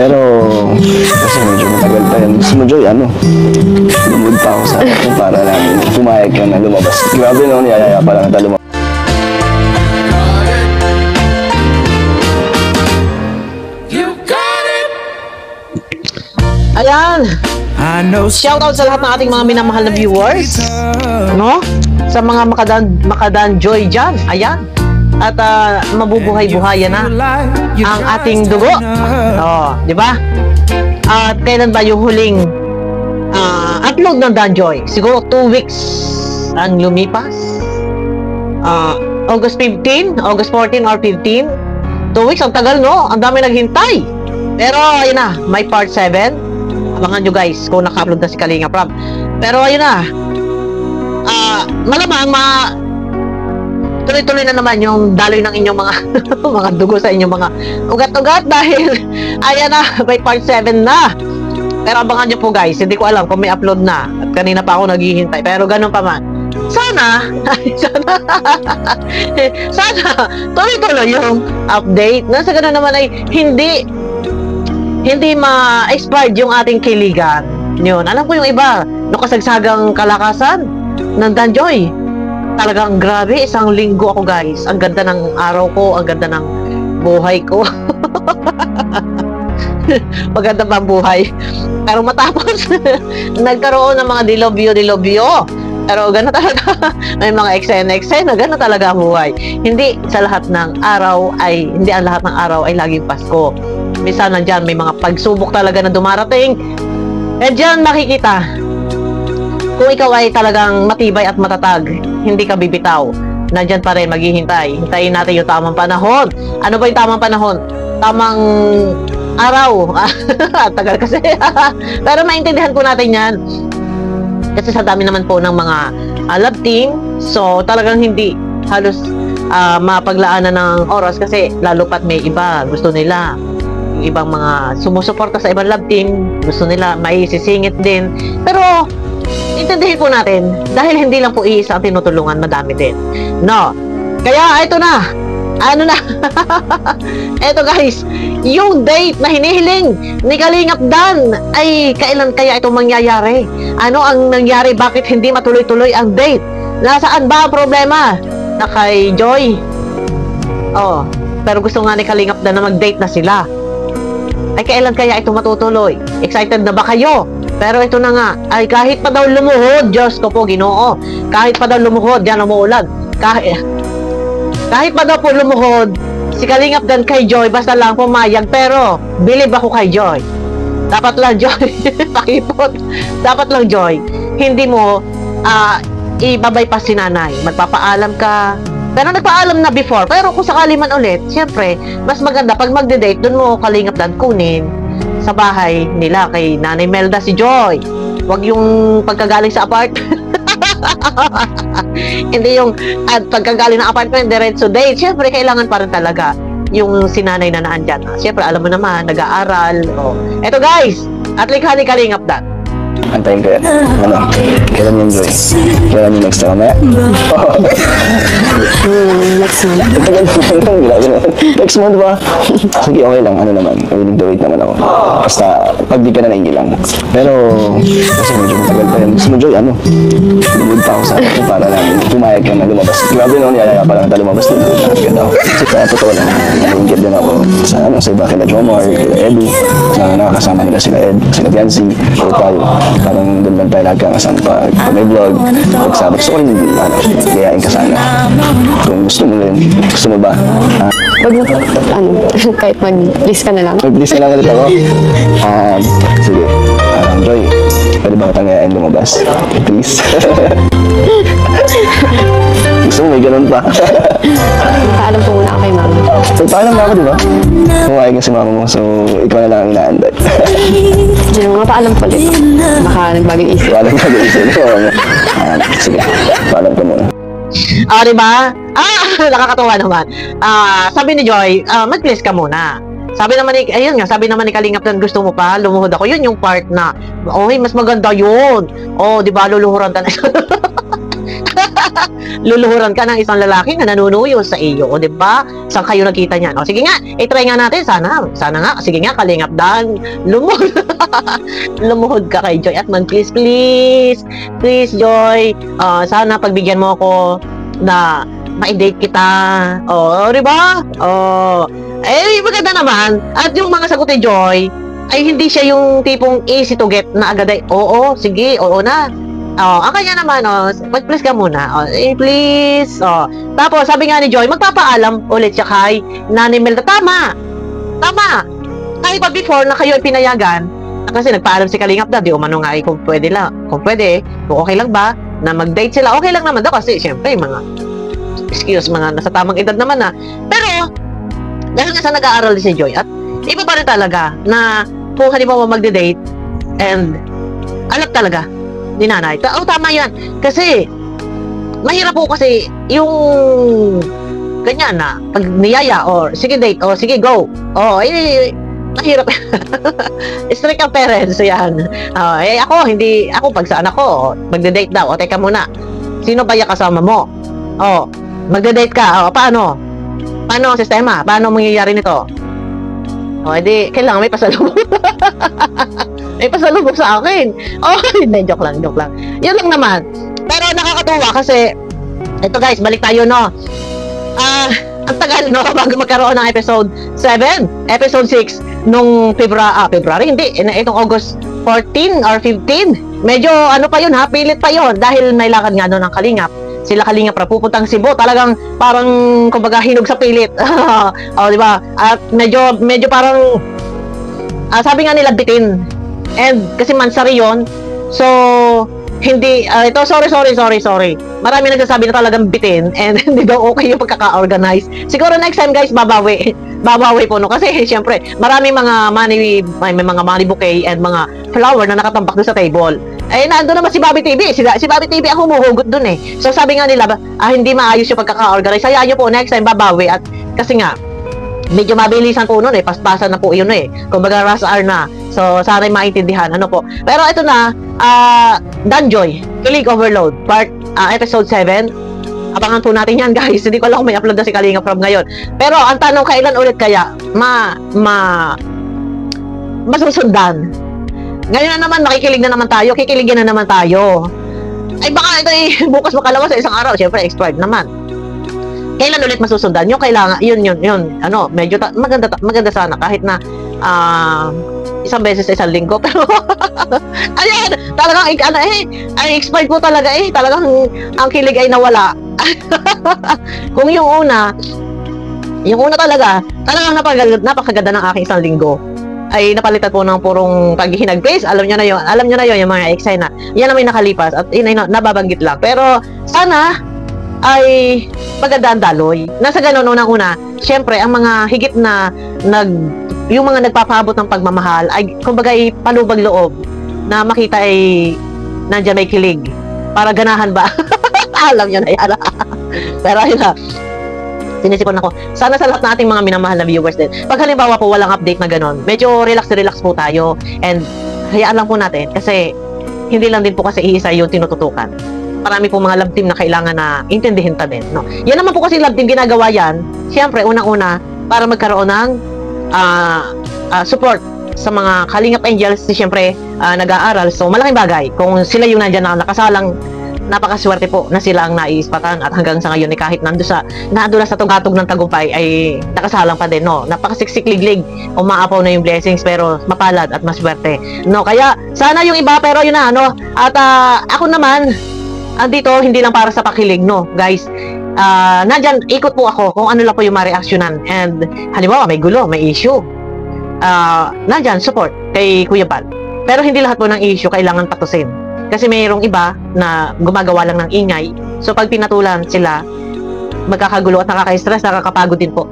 Pero, kasi medyo matagal pa yan. Gusto mo, Joy, ano? Lumod pa ako sa akin para lang pumayag ka na lumabas. Grabe no, niyayaya pa lang na lumabas. Ayan! Shoutout sa lahat ng ating mga minamahal na viewers. No? Sa mga makadan joy dyan. Ayan. At mabubuhay-buhayan na ang ating dugo. Oh, di ba? At kailan ba yung huling upload ng Danjoy? Siguro 2 weeks ang lumipas. August 15, August 14 or 15. 2 weeks, ang tagal no? Ang dami naghintay. Pero ayun na, may part 7. Abangan nyo guys kung naka-upload na si Kalinga Prab. Pero ayun na, malamang tuloy-tuloy na naman yung daloy ng inyong mga mga dugo sa inyong mga ugat-ugat dahil ayan na, may part 7 na. Pero abangan nyo po guys, hindi ko alam kung may upload na at kanina pa ako naghihintay, pero ganun pa man. Sana tuloy-tuloy yung update. Nasa ganun naman ay hindi ma-expired yung ating kiligan. Yun. Alam ko yung iba, no kasagsagang kalakasan ng Danjoy. Talagang grabe, isang linggo ako guys. Ang ganda ng araw ko, ang ganda ng buhay ko. Maganda ba ang buhay? Pero matapos, nagkaroon ng mga dilobyo. Pero gano'n talaga, may mga eksena, gano'n talaga ang buhay. Hindi ang lahat ng araw ay laging Pasko. Minsan nandyan, may mga pagsubok talaga na dumarating. At dyan makikita, kung ikaw ay talagang matibay at matatag, hindi ka bibitaw. Nandyan pa rin, maghihintay. Hintayin natin yung tamang panahon. Ano ba yung tamang panahon? Tamang araw. Tagal kasi. Pero maintindihan po natin yan. Kasi sa dami naman po ng mga love team, so talagang hindi halos mapaglaanan ng oras kasi lalo pat may iba gusto nila, yung ibang mga sumusuporta sa ibang love team gusto nila may sisingit din, pero intindihin po natin dahil hindi lang po iisa ang tinutulungan, madami din, no? Kaya ito na, ano na eto guys, yung date na hinihiling ni Kalingap Dan ay kailan kaya ito mangyayari? Ano ang nangyari? Bakit hindi matuloy-tuloy ang date? Nasaan ba ang problema? Na kay Joy? Oh, pero gusto nga ni Kalingap Dan na mag-date na sila. Ay kailan kaya ito matutuloy? Excited na ba kayo? Pero ito na nga, ay kahit pa daw lumuhod, Diyos ko po, Ginoo, kahit pa daw lumuhod, yan umuulan, kahit pa daw po lumuhod si Kalingap Dan kay Joy, basta lang pumayag, pero believe ako kay Joy. Dapat lang Joy, pakipot, dapat lang Joy, hindi mo ibabay pa si nanay, magpapaalam ka, pero nagpaalam na before, pero kung sakali man ulit, siyempre, mas maganda pag magde-date, dun mo Kalingap Dan kunin sa bahay nila kay Nanay Melda si Joy. Wag yung pagkagaling sa apartment. Hindi yung pagkagaling ng apartment diretso date. Siyempre kailangan pa rin talaga yung sinanay na naandyan. Siyempre alam mo naman, nag-aaral. Eto guys, at likha ni Kalingap Dan. Antayin ko yan. Ano? Kailan yung Joy? Kailan yung next na mamaya? Next month. Next month ba? Sige, okay lang. Ano naman? Willing to wait naman ako. Basta, pag di ka na naingilang. Pero, kasi medyo matagal pa yan. Gusto mo, Joy, ano? Lumod pa ako sa akin para lang pumayag ka na lumabas. Grabe no, niyayaya pa lang na lumabas din. Nakagad ako. Kasi totoo lang. Nag-ingit din ako sa iba kila Jomar, kila Edu, na nakakasama nila sila Ed, sila Biancy, Opal. Parang doon lang tayo nagkakasama pag may vlog. Pag sabi, gusto ko rin, gayain ka sana. Kung gusto mo rin, gusto mo ba? Wag mo, kahit mag-please ka na lang. Mag-please ka lang ulit ako? Sige. Joy, pwede ba kitang gayain lumabas? Please. Gusto mo may ganun pa? Paalam po muna ako kay mama. So, paalam na ako, di ba? Kumain ka si mama mo, so ikaw na lang ang inaanday. Diyan mga paalam po ulit. Baka nagbagong isip. Paalam ka din isip. Sige, paalam ka muna. Diba? Nakakatawa naman. Sabi ni Joy, mag-please ka muna. Sabi naman ni Kalingap Dan, gusto mo pa, lumuhod ako. Yun yung part na, mas maganda yun. Di ba, luluhuran na. Luluhuran ka ng isang lalaki na nanunuyo sa iyo, o di ba? Saan kayo nakita niyan? O sige nga, i-try nga natin, sana nga, sige nga, Kalingap Dan, lumuhod. Lumuhod ka kay Joy Atman, please, Joy. Sana pagbigyan mo ako na ma-date kita. O, di ba? Maganda naman. At yung mga sagot ni Joy, ay hindi siya yung tipong easy to get na agad ay, oo, sige, oo na. Ang kanya naman, mag-please ka muna. Please. Tapos, sabi nga ni Joy, magpapaalam ulit siya kay Nanay Melda. Tama. Kahit pa before na kayo ay pinayagan, kasi nagpaalam si Kalingap daw, di umano nga kung pwede lang. Kung pwede, kung okay lang ba, na mag-date sila, okay lang naman daw kasi, syempre, mga nasa tamang edad naman na. Pero, dahil nga sa nag-aaral si Joy, at iba pa rin talaga na kung halimbawa magde-date, and alam talaga, ni nanay. Tama yan. Kasi, mahirap po kasi yung ganyan na, pag niyaya, or sige date, or sige go. Mahirap. Strict ang parents, yan. Ako, pag saan ako, magde-date daw, teka muna. Sino ba yung kasama mo? Magde-date ka, paano? Paano ang sistema? Paano mangyayari nito? Edi, kailangan may pasalubong. May pasalubong sa akin. Hindi, joke lang. Yun lang naman. Pero nakakatuwa kasi, ito guys, balik tayo, no? Ang tagal, no? Bago magkaroon ng episode 7, episode 6, nung February, hindi, itong August 14 or 15. Medyo, pa yun ha, pilit pa yun. Dahil may lakad nga doon ng Kalingap. Sila Kalingap na pupuntang Cebu, talagang parang kumbaga hinog sa pilit. Di ba? At medyo parang sabi nga nila bitin. And kasi mansari yon. So hindi sorry. Marami nagsasabi na talagang bitin and hindi daw okay yung pagkaka-organize. Siguro next time guys babawi po no kasi syempre maraming mga may mga money bouquet and mga flower na nakatambak doon sa table. Nandun naman si Bobby TV. Si Bobby TV ang humuhugot dun eh. So sabi nga nila, hindi maayos yung pagkaka-organize. Hayaan nyo po, next time babawi. At kasi nga, medyo mabilisan po nun eh. Paspasan na po yun eh. Kumbaga rush hour na. So sana'y maintindihan. Pero ito na, Danjoy, Kilig Overload, episode 7. Abangan po natin yan guys. Hindi ko alam kung may upload na si Kalingap from ngayon. Pero ang tanong, kailan ulit kaya masusundan? Ngayon na naman, kikiligin na naman tayo. Baka ito bukas makalawa sa isang araw. Siyempre, expired naman. Kailan ulit masusundan? Yung kailangan, yun. Medyo maganda sana kahit na isang beses sa isang linggo. Pero, ayan, talagang, expired po talaga Talagang, ang kilig ay nawala. Kung yung una talagang napakaganda ng aking isang linggo. Ay napalitan po ng purong paghihinag face. Alam nyo na yun, yung mga exay na. Yan na may nakalipas at nababanggit lang. Pero sana ay maganda ang daloy. Nasa ganun unang-una, syempre ang mga higit na yung mga nagpapaabot ng pagmamahal ay kumbaga ay palubag loob na makita ay nandiyan may kilig. Para ganahan ba? Alam nyo na yan. Pero ayun na. Sinisipon ako. Sana sa lahat ng ating mga minamahal na viewers din. Pag halimbawa po walang update na ganon, medyo relax po tayo. And hayaan lang po natin kasi hindi lang din po kasi iisa yung tinututukan. Marami po mga love team na kailangan na intindihin pa din. No? Yan naman po kasi love team ginagawa yan. Siyempre, unang-una, para magkaroon ng support sa mga Kalingap Angels. Siyempre, nag-aaral. So, malaking bagay. Kung sila yung nandyan na nakasalang, napakaswerte po na sila ang naiispatan at hanggang sa ngayon kahit nandun sa tugatog ng tagumpay ay nakasalang pa din, no? Napakasiksik-liglig, umaapaw na yung blessings pero mapalad at maswerte, no? Kaya sana yung iba pero yun na, no? At ako naman andito hindi lang para sa pakilig, no? Guys, nandyan, ikot po ako kung ano lang po yung ma-reaksyonan and halimbawa may gulo, may issue, nandyan, support kay Kuya Bal. Pero hindi lahat po ng issue kailangan patusin. Kasi mayroong iba na gumagawa lang ng ingay. So pag pinatulan sila, magkakagulo at nakaka-stress, nakakapagod din po.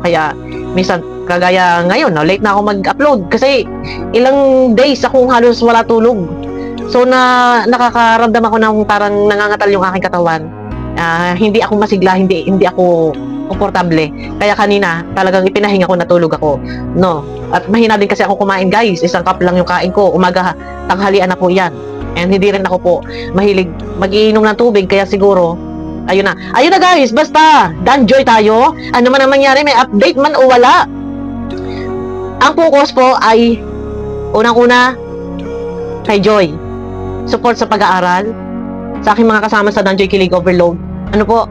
Kaya minsan, kagaya ngayon, no, late na ako mag-upload. Kasi ilang days akong halos wala tulog. So nakakaramdam ako ng parang nangangatal yung aking katawan. Hindi ako masigla, hindi ako komportable. Kaya kanina, talagang ipinahinga ko, natulog ako. No. At mahina din kasi ako kumain, guys. Isang cup lang yung kain ko. Umaga, tanghalian na po yan. And hindi rin ako po mahilig mag-iinom ng tubig, kaya siguro, ayun na guys, basta, Danjoy tayo. Ano man ang mangyari, may update man o wala. Ang focus po ay, unang-una, kay Joy. Support sa pag-aaral, sa aking mga kasama sa Danjoy Kilig Overload. Ano po,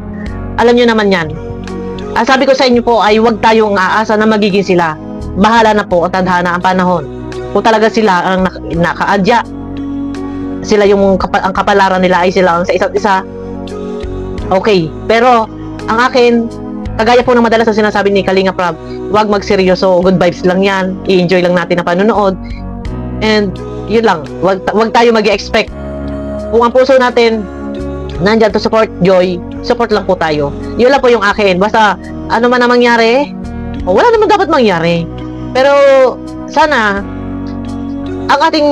alam nyo naman yan. Sabi ko sa inyo po ay huwag tayong aasa na magiging sila. Bahala na po, at tadhana ang panahon. Kung talaga sila ang nakaadya, sila yung ang kapalaran nila ay sila ang sa isa't isa, okay. Pero ang akin, kagaya po ng madalas na sinasabi ni Kalinga Prab, huwag magseryoso, good vibes lang yan, i-enjoy lang natin ang panonood, and yun lang, wag tayo mag-expect. Kung ang puso natin nandyan to support Joy, support lang po tayo. Yun lang po yung akin. Basta ano man ang mangyari, wala naman dapat mangyari, pero sana ang ating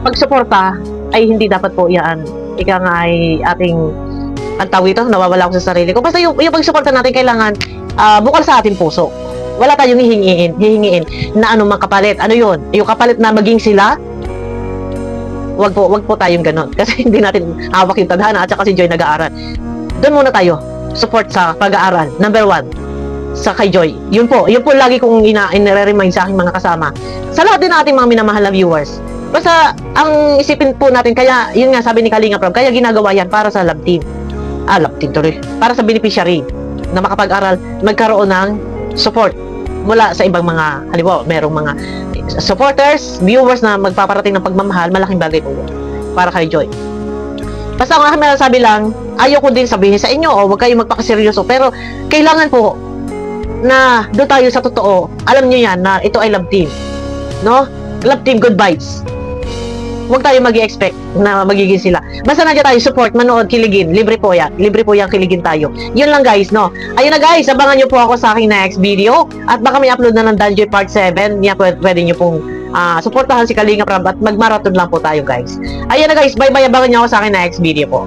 pagsuporta ay hindi dapat po yan. Ika nga ay ating ang tawag ito, nawawala ako sa sarili ko. Basta yung pagsuporta natin kailangan bukal sa ating puso. Wala tayong hihingiin na anumang kapalit. Ano yun? Yung kapalit na maging sila, wag po tayong ganon. Kasi hindi natin hawak yung tadhana at saka si Joy nag-aaral. Doon muna tayo. Support sa pag-aaral. Number 1, sa kay Joy. Yun po lagi kong ina-remind sa aking mga kasama. Sa lahat din nating mga minamahal na viewers. Basta, ang isipin po natin, kaya, yun nga sabi ni Kalinga Prab, kaya ginagawa yan para sa love team. Love team tuloy. Para sa beneficiary na makapag-aral, magkaroon ng support mula sa ibang mga, halimbawa, merong mga supporters, viewers na magpaparating ng pagmamahal, malaking bagay po yun para kay Joy. Basta ang aking sabi lang, ayaw ko din sabihin sa inyo, huwag kayong magpakaseryoso, pero kailangan po na doon tayo sa totoo. Alam niyo yan na ito ay love team. No? Love team, good vibes. Huwag tayo mag-expect na magiging sila. Basta nandiyan tayo, support, manood, kiligin. Libre po yan. Libre po yan, kiligin tayo. Yun lang guys, no? Ayun na guys, abangan nyo po ako sa aking next video. At baka may upload na ng Danjoy Part 7. Yan, pwede nyo pong supportahan si Kalinga Prab at mag-marathon lang po tayo guys. Ayun na guys, bye-bye. Abangan nyo ako sa aking next video po.